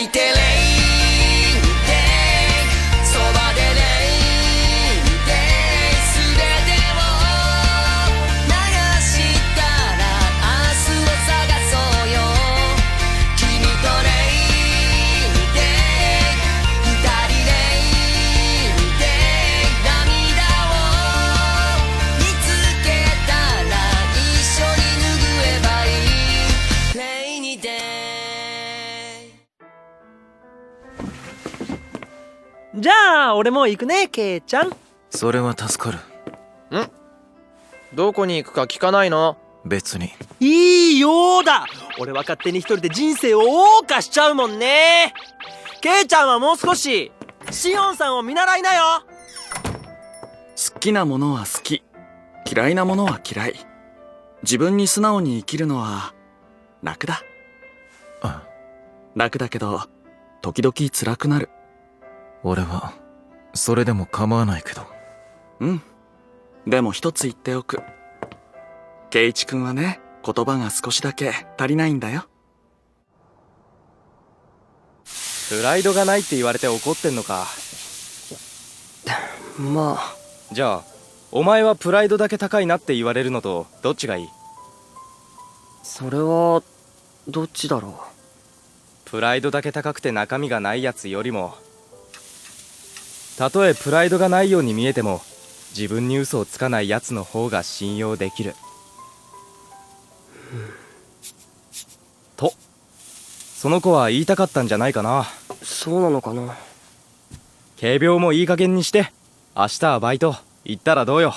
いてレインデイそばでレインデイ全てを流したら明日を探そうよ君とレインデイ二人レインデイ涙を見つけたら一緒に拭えばいいレイニーデイじゃあ俺も行くねケイちゃん。それは助かる。ん？どこに行くか聞かないの？別に。いいようだ。俺は勝手に一人で人生を謳歌しちゃうもんね。ケイちゃんはもう少しシオンさんを見習いなよ。好きなものは好き、嫌いなものは嫌い。自分に素直に生きるのは楽だ。あ、楽だけど時々辛くなる。俺はそれでも構わないけど。うん。でも一つ言っておく。ケイチ君はね、言葉が少しだけ足りないんだよ。プライドがないって言われて怒ってんのか。まあじゃあお前はプライドだけ高いなって言われるのとどっちがいい？それはどっちだろう。プライドだけ高くて中身がないやつよりも、たとえプライドがないように見えても自分に嘘をつかないやつの方が信用できる、とその子は言いたかったんじゃないかな。そうなのかな。軽病もいい加減にして明日はバイト行ったらどうよ。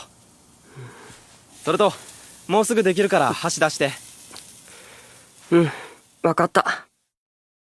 それともうすぐできるから箸出して。うん、わかった。